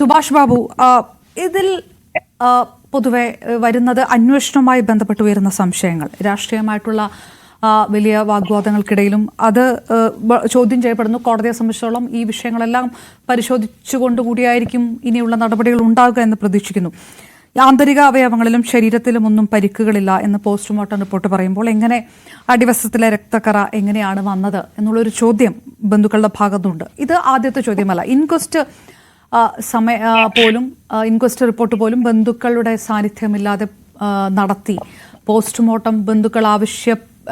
സുഭാഷ് ബാബു, ഇതിൽ പൊതുവെ വരുന്നത് അന്വേഷണവുമായി ബന്ധപ്പെട്ട് ഉയരുന്ന സംശയങ്ങൾ, രാഷ്ട്രീയമായിട്ടുള്ള വലിയ വാഗ്വാദങ്ങൾക്കിടയിലും അത് ചോദ്യം ചെയ്യപ്പെടുന്നു. കോടതിയെ സംബന്ധിച്ചിടത്തോളം ഈ വിഷയങ്ങളെല്ലാം പരിശോധിച്ചുകൊണ്ടുകൂടിയായിരിക്കും ഇനിയുള്ള നടപടികൾ ഉണ്ടാകുക എന്ന് പ്രതീക്ഷിക്കുന്നു. ആന്തരിക അവയവങ്ങളിലും ശരീരത്തിലും ഒന്നും പരിക്കുകളില്ല എന്ന് പോസ്റ്റ്മോർട്ടം റിപ്പോർട്ട് പറയുമ്പോൾ എങ്ങനെ അടിവസ്ത്രത്തിലെ രക്തക്കറ എങ്ങനെയാണ് വന്നത് എന്നുള്ളൊരു ചോദ്യം ബന്ധുക്കളുടെ ഭാഗത്തുണ്ട്. ഇത് ആദ്യത്തെ ചോദ്യമല്ല. ഇൻക്വസ്റ്റ് ഇൻക്വസ്റ്റ് റിപ്പോർട്ട് പോലും ബന്ധുക്കളുടെ സാന്നിധ്യമില്ലാതെ നടത്തി. പോസ്റ്റ്മോർട്ടം ബന്ധുക്കൾ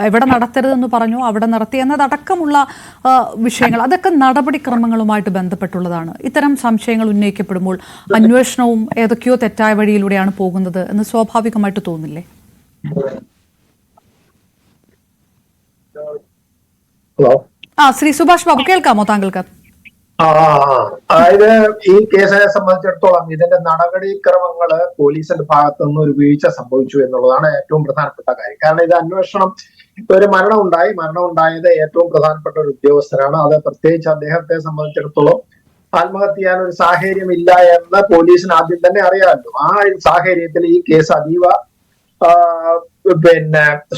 എവിടെ നടത്തരുതെന്ന് പറഞ്ഞു, അവിടെ നടത്തി എന്നതടക്കമുള്ള വിഷയങ്ങൾ, അതൊക്കെ നടപടിക്രമങ്ങളുമായിട്ട് ബന്ധപ്പെട്ടുള്ളതാണ്. ഇത്തരം സംശയങ്ങൾ ഉന്നയിക്കപ്പെടുമ്പോൾ അന്വേഷണവും ഏതൊക്കെയോ തെറ്റായ വഴിയിലൂടെയാണ് പോകുന്നത് എന്ന് സ്വാഭാവികമായിട്ട് തോന്നില്ലേ? ശ്രീ സുഭാഷ് ബാബു, കേൾക്കാമോ താങ്കൾക്ക്? അതായത് ഈ കേസിനെ സംബന്ധിച്ചിടത്തോളം ഇതിന്റെ നടപടിക്രമങ്ങള് പോലീസിന്റെ ഭാഗത്തു നിന്ന് ഒരു വീഴ്ച സംഭവിച്ചു എന്നുള്ളതാണ് ഏറ്റവും പ്രധാനപ്പെട്ട കാര്യം. കാരണം ഇത് അന്വേഷണം, ഒരു മരണം ഉണ്ടായത് ഏറ്റവും പ്രധാനപ്പെട്ട ഒരു ഉദ്യോഗസ്ഥനാണ്. അത് പ്രത്യേകിച്ച് അദ്ദേഹത്തെ സംബന്ധിച്ചിടത്തോളം ആത്മഹത്യ ചെയ്യാൻ ഒരു സാഹചര്യം ഇല്ല എന്ന് പോലീസിന് ആദ്യം തന്നെ അറിയാമല്ലോ. ആ സാഹചര്യത്തിൽ ഈ കേസ് അതീവ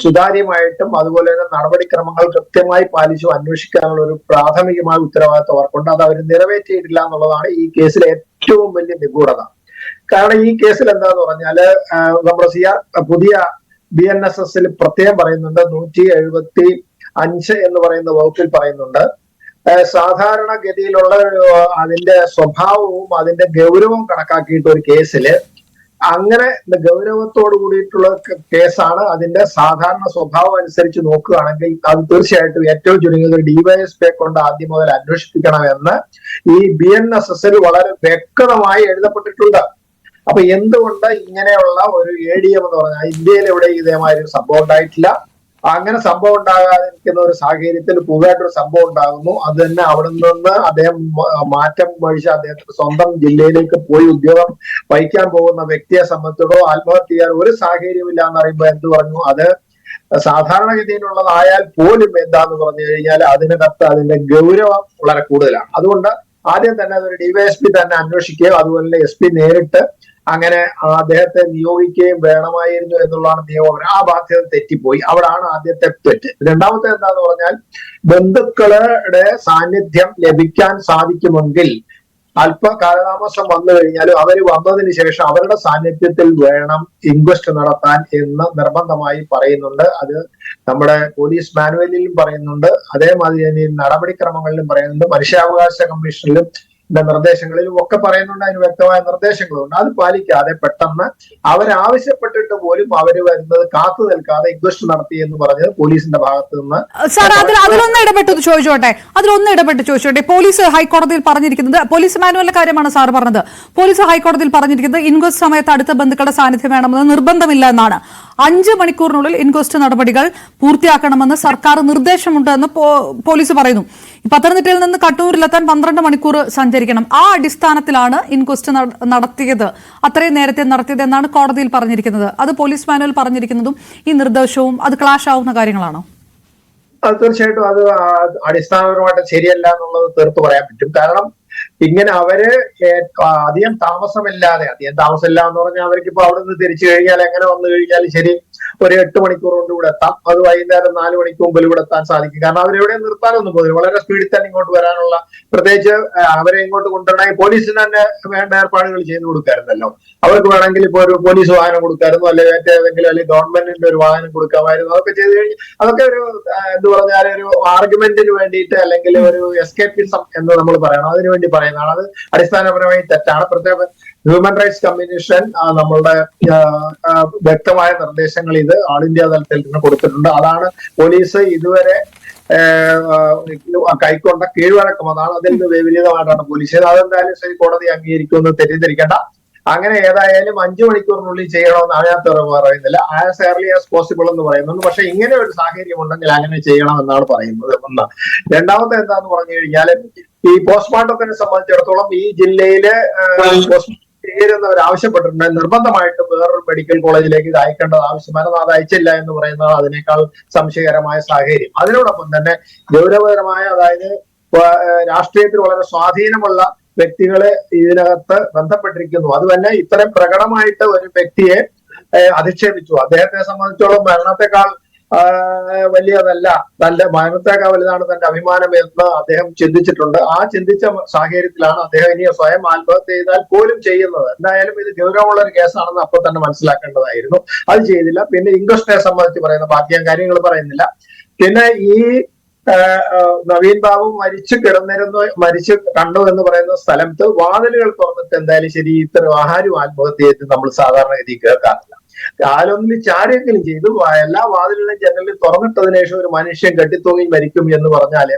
സുതാര്യമായിട്ടും അതുപോലെ തന്നെ നടപടിക്രമങ്ങൾ കൃത്യമായി പാലിച്ചു അന്വേഷിക്കാനുള്ള ഒരു പ്രാഥമികമായ ഉത്തരവാദിത്വം അവർക്കുണ്ട്. അത് അവർ നിറവേറ്റിയിട്ടില്ല എന്നുള്ളതാണ് ഈ കേസിലെ ഏറ്റവും വലിയ നിഗൂഢത. കാരണം ഈ കേസിൽ എന്താന്ന് പറഞ്ഞാല് നമ്മുടെ പുതിയ BNSS പ്രത്യേകം പറയുന്നുണ്ട്, 175 എന്ന് പറയുന്ന വകുപ്പിൽ പറയുന്നുണ്ട്, സാധാരണഗതിയിലുള്ള അതിന്റെ സ്വഭാവവും അതിന്റെ ഗൗരവവും കണക്കാക്കിയിട്ട് ഒരു കേസില് അങ്ങനെ ഗൗരവത്തോട് കൂടിയിട്ടുള്ള കേസാണ്. അതിന്റെ സാധാരണ സ്വഭാവം അനുസരിച്ച് നോക്കുകയാണെങ്കിൽ അത് തീർച്ചയായിട്ടും ഏറ്റവും ചുരുങ്ങിയത് ഒരു DYSP കൊണ്ട് ആദ്യം മുതൽ അന്വേഷിപ്പിക്കണമെന്ന് ഈ BNSS വളരെ വ്യക്തമായി എഴുതപ്പെട്ടിട്ടുണ്ട്. അപ്പൊ എന്തുകൊണ്ട് ഇങ്ങനെയുള്ള ഒരു ADM എന്ന് പറഞ്ഞാൽ ഇന്ത്യയിൽ എവിടെ ഇതേമാതിരി ഒരു സംഭവം ഉണ്ടായിട്ടില്ല. അങ്ങനെ സംഭവം ഉണ്ടാകാതിരിക്കുന്ന ഒരു സാഹചര്യത്തിൽ പുതുതായിട്ടൊരു സംഭവം ഉണ്ടാകുന്നു. അത് തന്നെ അവിടെ നിന്ന് അദ്ദേഹം മാറ്റം വഴിച്ച് അദ്ദേഹത്തിന്റെ സ്വന്തം ജില്ലയിലേക്ക് പോയി ഉദ്യോഗം വഹിക്കാൻ പോകുന്ന വ്യക്തിയെ സംബന്ധിച്ചിടത്തോളം ആത്മഹത്യ ചെയ്യാൻ ഒരു സാഹചര്യമില്ല എന്ന് പറയുമ്പോൾ എന്ത് പറഞ്ഞു, അത് സാധാരണഗതിയിലുള്ളതായാൽ പോലും എന്താന്ന് പറഞ്ഞു കഴിഞ്ഞാൽ അതിനകത്ത് അതിന്റെ ഗൗരവം വളരെ കൂടുതലാണ്. അതുകൊണ്ട് ആദ്യം തന്നെ അതൊരു DYSP തന്നെ അന്വേഷിക്കുകയും അതുപോലെ തന്നെ SP നേരിട്ട് അങ്ങനെ അദ്ദേഹത്തെ നിയോഗിക്കുകയും വേണമായിരുന്നു എന്നുള്ളതാണ് നിയമം. ആ ബാധ്യത തെറ്റിപ്പോയി. അവിടാണ് ആദ്യത്തെ തെറ്റ്. രണ്ടാമത്തെ എന്താന്ന് പറഞ്ഞാൽ ബന്ധുക്കളുടെ സാന്നിധ്യം ലഭിക്കാൻ സാധിക്കുമെങ്കിൽ അല്പ കാലതാമസം വന്നു കഴിഞ്ഞാലും അവര് വന്നതിന് ശേഷം അവരുടെ സാന്നിധ്യത്തിൽ വേണം ഇൻക്വസ്റ്റ് നടത്താൻ എന്ന് നിർബന്ധമായി പറയുന്നുണ്ട്. അത് നമ്മുടെ പോലീസ് മാനുവലിലും പറയുന്നുണ്ട്, അതേമാതിരി തന്നെ നടപടിക്രമങ്ങളിലും പറയുന്നുണ്ട്, മനുഷ്യാവകാശ കമ്മീഷനിലും നിർദ്ദേശങ്ങളിലും ഒക്കെ പറയുന്നുണ്ട്. അതിന് വ്യക്തമായ നിർദ്ദേശങ്ങളുണ്ട്. അത് പാലിക്കാതെ പെട്ടെന്ന് അവരാവശ്യപ്പെട്ടിട്ട് പോലും അവര് വരുന്നത് കാത്തു നിൽക്കാതെ ഇൻക്വസ്റ്റ് നടത്തി എന്ന് പറഞ്ഞത് പോലീസിന്റെ ഭാഗത്ത് നിന്ന്. സാർ, അതിലൊന്ന് ഇടപെട്ട് ചോദിച്ചോട്ടെ. പോലീസ് ഹൈക്കോടതിയിൽ പറഞ്ഞിരിക്കുന്നത്, പോലീസ് മാനുവലിന്റെ കാര്യമാണ് സാർ പറഞ്ഞത്, പോലീസ് ഹൈക്കോടതിയിൽ പറഞ്ഞിരിക്കുന്നത് ഇൻക്വസ്റ്റ് സമയത്ത് അടുത്ത ബന്ധുക്കളുടെ സാന്നിധ്യം വേണമെന്ന് നിർബന്ധമില്ല എന്നാണ്. 5 മണിക്കൂറിനുള്ളിൽ ഇൻക്വസ്റ്റ് നടപടികൾ പൂർത്തിയാക്കണമെന്ന് സർക്കാർ നിർദ്ദേശമുണ്ട് എന്ന് പോലീസ് പറയുന്നു. പത്തനംതിട്ടയിൽ നിന്ന് കണ്ണൂരിലെത്താൻ 12 മണിക്കൂർ സഞ്ചരിക്കണം. ആ അടിസ്ഥാനത്തിലാണ് ഇൻക്വസ്റ്റ് നടത്തിയത്, അത്രയും നേരത്തെ നടത്തിയത് എന്നാണ് കോടതിയിൽ പറഞ്ഞിരിക്കുന്നത്. അത് പോലീസ് മാനുവൽ പറഞ്ഞിരിക്കുന്നതും ഈ നിർദ്ദേശവും അത് ക്ലാഷ് ആവുന്ന കാര്യങ്ങളാണോ? അത് തീർച്ചയായിട്ടും അത് അടിസ്ഥാനപരമായിട്ട് ശരിയല്ല എന്നുള്ളത് തീർത്ത് പറയാൻ പറ്റും. കാരണം ഇങ്ങനെ അവര് അധികം താമസമില്ലാതെ എന്ന് പറഞ്ഞാൽ അവർക്ക് ഇപ്പൊ അവിടെ നിന്ന് തിരിച്ചു കഴിഞ്ഞാൽ എങ്ങനെ വന്നു കഴിഞ്ഞാൽ ശരി ഒരു 8 മണിക്കൂർ കൊണ്ട് ഇവിടെ എത്താം. അത് വൈകുന്നേരം 4 മണിക്ക് മുമ്പിൽ ഇവിടെ എത്താൻ സാധിക്കും. കാരണം അവരെവിടെ നിർത്താനൊന്നും പോകുന്നില്ല. വളരെ സ്പീഡിൽ തന്നെ ഇങ്ങോട്ട് വരാനുള്ള, പ്രത്യേകിച്ച് അവരെ ഇങ്ങോട്ട് കൊണ്ടുവരണമെങ്കിൽ പോലീസിന് തന്നെ വേണ്ട ഏർപ്പാടുകൾ ചെയ്തു കൊടുക്കാറുണ്ടല്ലോ. അവർക്ക് വേണമെങ്കിൽ ഇപ്പൊ ഒരു പോലീസ് വാഹനം കൊടുക്കായിരുന്നു, അല്ലെങ്കിൽ മറ്റേതെങ്കിലും അല്ലെങ്കിൽ ഗവൺമെന്റിന്റെ ഒരു വാഹനം കൊടുക്കാമായിരുന്നു. അതൊക്കെ ചെയ്ത് കഴിഞ്ഞ് അതൊക്കെ ഒരു എന്ത് പറഞ്ഞാൽ ഒരു ആർഗ്യുമെന്റിന് വേണ്ടിയിട്ട് അല്ലെങ്കിൽ ഒരു എസ്കേപ്പിസം എന്ന് നമ്മൾ പറയണം, അതിനു വേണ്ടി പറയുന്നതാണ്. അത് അടിസ്ഥാനപരമായി തെറ്റാണ്. പ്രത്യേക ഹ്യൂമൻ റൈറ്റ്സ് കമ്മീഷൻ നമ്മളുടെ വ്യക്തമായ നിർദ്ദേശങ്ങൾ ഇത് ഓൾ ഇന്ത്യ തലത്തിൽ നിന്ന് കൊടുത്തിട്ടുണ്ട്. അതാണ് പോലീസ് ഇതുവരെ കൈക്കൊണ്ട കീഴ്വഴക്കം. അതാണ് അതിൽ നിന്ന് വിപരീതമായിട്ടാണ് പോലീസ് ചെയ്തത്. അതെന്തായാലും ശരി, കോടതി അംഗീകരിക്കുമെന്ന് തെറ്റിദ്ധരിക്കേണ്ട. അങ്ങനെ ഏതായാലും 5 മണിക്കൂറിനുള്ളിൽ ചെയ്യണമെന്ന് അതിനകത്ത് പറയുന്നില്ല. ആസ് ഏർലി ആസ് പോസിബിൾ എന്ന് പറയുന്നുണ്ട്. പക്ഷെ ഇങ്ങനെ ഒരു സാഹചര്യം ഉണ്ടെങ്കിൽ അങ്ങനെ ചെയ്യണമെന്നാണ് പറയുന്നത്. ഒന്ന്. രണ്ടാമത്തെ എന്താന്ന് പറഞ്ഞു കഴിഞ്ഞാൽ ഈ പോസ്റ്റ്മോർട്ടത്തിനെ സംബന്ധിച്ചിടത്തോളം ഈ ജില്ലയില് ചേരുന്നവർ ആവശ്യപ്പെട്ടിട്ടുണ്ട്, നിർബന്ധമായിട്ടും വേറൊരു മെഡിക്കൽ കോളേജിലേക്ക് ഇത് അയക്കേണ്ടത് ആവശ്യമാണ്. അത് അയച്ചില്ല എന്ന് പറയുന്നത് അതിനേക്കാൾ സംശയകരമായ സാഹചര്യം. അതിനോടൊപ്പം തന്നെ ഗൗരവകരമായ, അതായത് രാഷ്ട്രീയത്തിൽ വളരെ സ്വാധീനമുള്ള വ്യക്തികളെ ഇതിനകത്ത് ബന്ധപ്പെട്ടിരിക്കുന്നു. അത് തന്നെ ഇത്രയും പ്രകടമായിട്ട് ഒരു വ്യക്തിയെ അധിക്ഷേപിച്ചു. അദ്ദേഹത്തെ സംബന്ധിച്ചോളം മരണത്തെക്കാൾ വലിയതല്ല, തന്റെ മരണത്തെക്കാൾ വലുതാണ് തന്റെ അഭിമാനം എന്ന് അദ്ദേഹം ചിന്തിച്ചിട്ടുണ്ട്. ആ ചിന്തിച്ച സാഹചര്യത്തിലാണ് അദ്ദേഹം ഇനി സ്വയം ആത്മഹത്യ ചെയ്താൽ പോലും ചെയ്യുന്നത്. എന്തായാലും ഇത് ഗൗരവമുള്ള ഒരു കേസാണെന്ന് അപ്പോൾ തന്നെ മനസ്സിലാക്കേണ്ടതായിരുന്നു. അത് ചെയ്തില്ല. പിന്നെ ഇൻക്വസ്റ്റിനെ സംബന്ധിച്ച് പറയുന്ന ബാക്കി ഞാൻ കാര്യങ്ങൾ പറയുന്നില്ല. പിന്നെ ഈ നവീൻ ബാബു മരിച്ചു കണ്ടു എന്ന് പറയുന്ന സ്ഥലത്ത് വാതിലുകൾ തുറന്നിട്ട് എന്തായാലും ശരി ഇത്തരം ആരും ആത്മഹത്യ ചെയ്ത് നമ്മൾ സാധാരണഗതി കേൾക്കാറില്ല. കാലൊന്നിൽ ചാരെങ്കിലും ചെയ്തു എല്ലാ വാതിലുകളും ജനലിൽ തുറന്നിട്ടതിനു ശേഷം ഒരു മനുഷ്യൻ കെട്ടിത്തൂങ്ങി മരിക്കും എന്ന് പറഞ്ഞാല്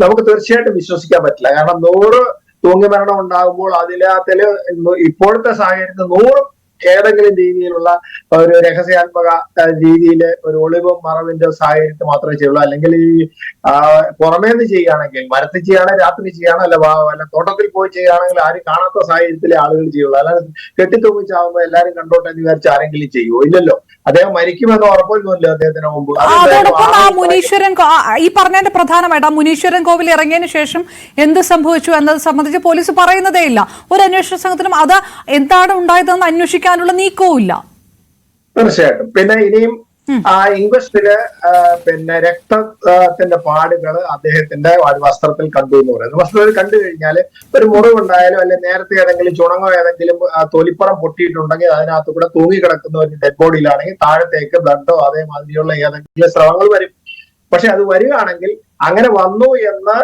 നമുക്ക് തീർച്ചയായിട്ടും വിശ്വസിക്കാൻ പറ്റില്ല. കാരണം 100 തൂങ്ങി മരണം ഉണ്ടാകുമ്പോൾ അതിനകത്തില് ഇപ്പോഴത്തെ സാഹചര്യത്തിൽ 100 ഏതെങ്കിലും രീതിയിലുള്ള ഒരു രഹസ്യാത്മക രീതിയിൽ ഒരു ഒളിവും മറവിന്റെ സാഹചര്യത്തിൽ മാത്രമേ ചെയ്യുള്ളൂ. അല്ലെങ്കിൽ ഈ പുറമേന്ന് ചെയ്യുകയാണെങ്കിൽ, മരത്തിൽ ചെയ്യുകയാണെങ്കിൽ രാത്രി ചെയ്യണം, അല്ല തോട്ടത്തിൽ പോയി ചെയ്യുകയാണെങ്കിൽ ആരും കാണാത്ത സാഹചര്യത്തിലെ ആളുകൾ ചെയ്യുള്ളൂ. അല്ലാതെ കെട്ടിത്തൂങ്ങിച്ചാവുമ്പോൾ എല്ലാരും കണ്ടോട്ടെ എന്ന് വിചാരിച്ച് ആരെങ്കിലും ചെയ്യുമോ? ഇല്ലല്ലോ. അദ്ദേഹം മരിക്കുമെന്ന് ഉറപ്പൊന്നുമില്ല അദ്ദേഹത്തിന് മുമ്പ്. അതോടൊപ്പം ആ മുനീശ്വരൻ ഈ പറഞ്ഞതിന്റെ പ്രധാനമായിട്ട് ആ മുനീശ്വരൻ കോവിൽ ഇറങ്ങിയതിനു ശേഷം എന്ത് സംഭവിച്ചു എന്നത് സംബന്ധിച്ച് പോലീസ് പറയുന്നതേ ഇല്ല. ഒരു അന്വേഷണ സംഘത്തിനും അത് എന്താണ് ഉണ്ടായതെന്ന് അന്വേഷിക്കാനുള്ള നീക്കവും ഇല്ല. തീർച്ചയായിട്ടും. പിന്നെ ഇനിയും ആ ഇൻക്വസ്റ്റില് പിന്നെ രക്തത്തിന്റെ പാടുകൾ അദ്ദേഹത്തിന്റെ വസ്ത്രത്തിൽ കണ്ടു എന്ന് പറയുന്നത്. വസ്ത്രത്തിൽ കണ്ടു കഴിഞ്ഞാൽ ഒരു മുറിവുണ്ടായാലും അല്ലെങ്കിൽ നേരത്തെ ഏതെങ്കിലും ചുണങ്ങോ ഏതെങ്കിലും തൊലിപ്പുറം പൊട്ടിയിട്ടുണ്ടെങ്കിൽ അതിനകത്ത് കൂടെ തൂങ്ങിക്കിടക്കുന്ന ഒരു ഡെഡ് ബോഡിയിലാണെങ്കിൽ താഴത്തേക്ക് ബ്ലഡോ അതേമാതിരിയുള്ള ഏതെങ്കിലും സ്രവങ്ങൾ വരും. പക്ഷെ അത് വരികയാണെങ്കിൽ അങ്ങനെ വന്നു എന്ന്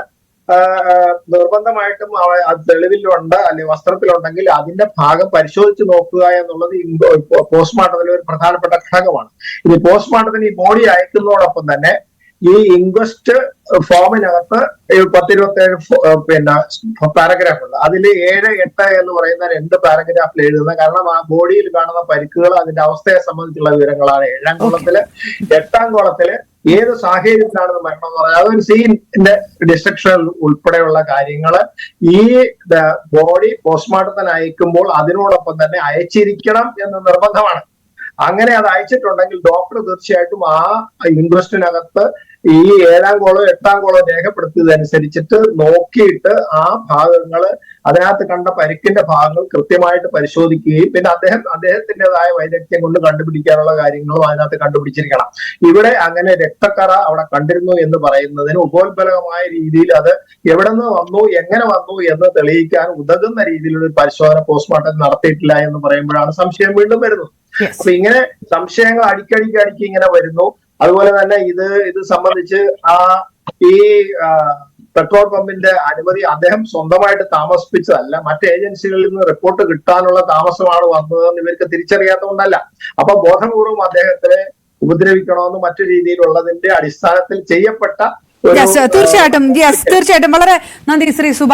നിർബന്ധമായിട്ടും തെളിവിലുണ്ട് അല്ലെങ്കിൽ വസ്ത്രത്തിലുണ്ടെങ്കിൽ അതിന്റെ ഭാഗം പരിശോധിച്ച് നോക്കുക എന്നുള്ളത് പോസ്റ്റ്മോർട്ടത്തിലെ ഒരു പ്രധാനപ്പെട്ട ഘടകമാണ്. ഇനി പോസ്റ്റ്മോർട്ടത്തിന് ഈ ബോഡി അയക്കുന്നതോടൊപ്പം തന്നെ ഈ ഇൻക്വസ്റ്റ് ഫോമിനകത്ത് 10-27 പിന്നെ പാരഗ്രാഫ് ഉണ്ട്. അതിൽ 7-8 എന്ന് പറയുന്ന 2 പാരഗ്രാഫിൽ എഴുതുന്നത്. കാരണം ആ ബോഡിയിൽ കാണുന്ന പരിക്കുകൾ അതിന്റെ അവസ്ഥയെ സംബന്ധിച്ചുള്ള വിവരങ്ങളാണ്. 7-ാം കോളത്തില് 8-ാം കോളത്തില് ഏത് സാഹചര്യത്തിലാണെന്ന് മരണം എന്ന് പറയുന്നത് അതൊരു സീനിന്റെ ഡിസ്ട്രക്ഷൻ ഉൾപ്പെടെയുള്ള കാര്യങ്ങള് ഈ ബോഡി പോസ്റ്റ്മോർട്ടത്തിന് അയക്കുമ്പോൾ അതിനോടൊപ്പം തന്നെ അയച്ചിരിക്കണം എന്ന് നിർബന്ധമാണ്. അങ്ങനെ അത് അയച്ചിട്ടുണ്ടെങ്കിൽ ഡോക്ടർ തീർച്ചയായിട്ടും ആ ഇൻക്വസ്റ്റിനകത്ത് ഈ 7-ാം കോളോ 8-ാം കോളോ രേഖപ്പെടുത്തിയതനുസരിച്ചിട്ട് നോക്കിയിട്ട് ആ ഭാഗങ്ങള് അതിനകത്ത് കണ്ട പരിക്കിന്റെ ഭാഗങ്ങൾ കൃത്യമായിട്ട് പരിശോധിക്കുകയും പിന്നെ അദ്ദേഹത്തിൻ്റെതായ വൈദഗ്ധ്യം കൊണ്ട് കണ്ടുപിടിക്കാനുള്ള കാര്യങ്ങളും അതിനകത്ത് കണ്ടുപിടിച്ചിരിക്കണം. ഇവിടെ അങ്ങനെ രക്തക്കറ അവിടെ കണ്ടിരുന്നു എന്ന് പറയുന്നതിന് ഉപോത്ബലകമായ രീതിയിൽ അത് എവിടെ നിന്ന് വന്നു എങ്ങനെ വന്നു എന്ന് തെളിയിക്കാൻ ഉതകുന്ന രീതിയിലുള്ള ഒരു പരിശോധന പോസ്റ്റ്മോർട്ടം നടത്തിയിട്ടില്ല എന്ന് പറയുമ്പോഴാണ് സംശയം വീണ്ടും വരുന്നത്. അപ്പൊ ഇങ്ങനെ സംശയങ്ങൾ അടിക്കടിക്ക് ഇങ്ങനെ വരുന്നു. അതുപോലെ തന്നെ ഇത് സംബന്ധിച്ച് ഈ പെട്രോൾ പമ്പിന്റെ അനുമതി അദ്ദേഹം സ്വന്തമായിട്ട് താമസിപ്പിച്ചതല്ല, മറ്റ് ഏജൻസികളിൽ നിന്ന് റിപ്പോർട്ട് കിട്ടാനുള്ള താമസമാണ് വന്നതെന്ന് ഇവർക്ക് തിരിച്ചറിയാത്തതുകൊണ്ടല്ല. അപ്പൊ ബോധപൂർവം അദ്ദേഹത്തിനെ ഉപദ്രവിക്കണമെന്ന് മറ്റു രീതിയിലുള്ളതിന്റെ അടിസ്ഥാനത്തിൽ ചെയ്യപ്പെട്ട തീർച്ചയായിട്ടും വളരെ നന്ദി ശ്രീ സുഭാഷ്.